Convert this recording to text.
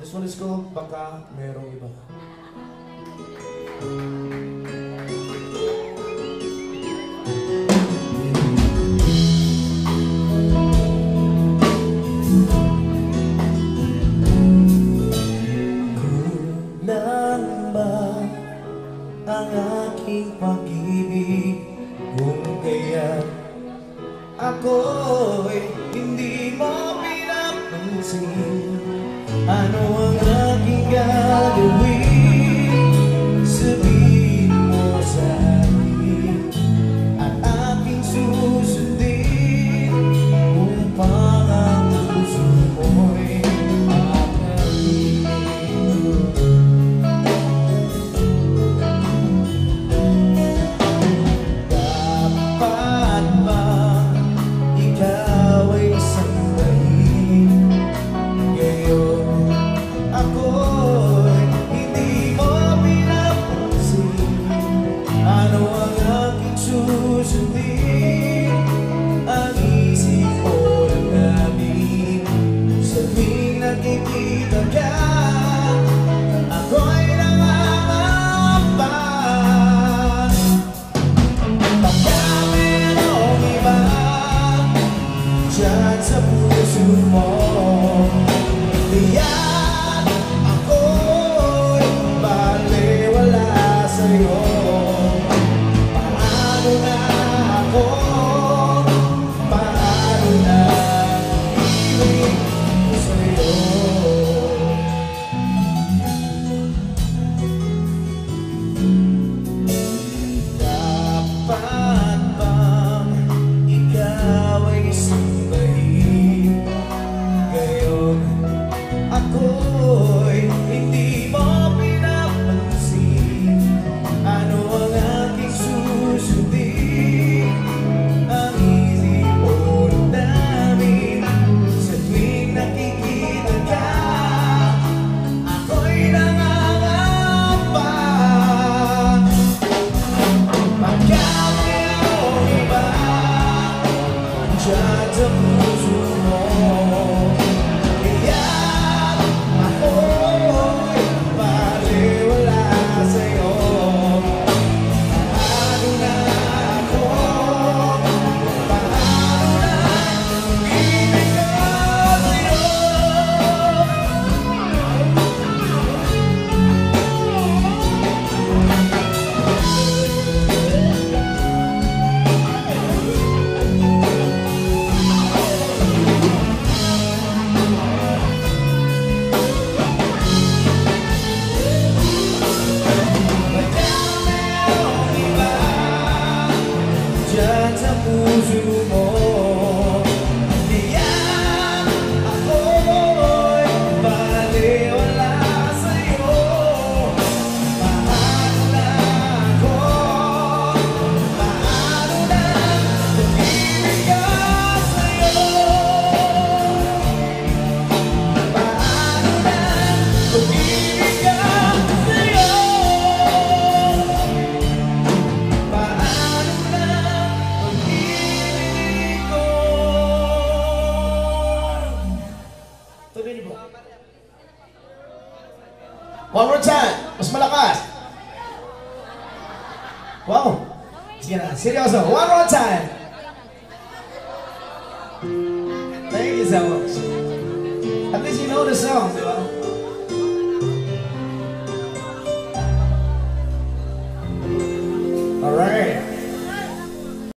This one is called Baka Merong Iba. Kulang ba ang aking pag-ibig kung kaya ako'y hindi mo pinapansin? Ano ang aking gagawin? Sabihin mo sa akin at aking susundin upang ang puso mo'y makamit. Dapat ba ikaw ay sambahin? Ngayon ako'y hindi mo pinapansin. Ano ang aking susundin? Ang isip ko lang namin sa tuwing nakikita ka. Ako'y nangangamba. Baka merong iba dyan sa puso mo. Tiyak ako'y baliwala sa'yo. Paano na ako? Paano na ibig ko sa'yo? Dapat bang ikaw ay sambahin? Ngayon ako'y hindi mo pinapansin. Ano ang aking susundin? Ang isip ko lang namin sa tuwing nakikita ka. Ako'y nangangamba. Baka merong iba dyan sa puso mo. Dyan sa puso mo, tiyak ako'y baliwala sa'yo. Paano na ako? Paano na pag-ibig ka sa'yo? Paano na pag-ibig ka sa'yo? One more time, mas malakas. Wow. Sige na, seryoso. One more time. Thank you so much. At least you know the song, di ba? Alright.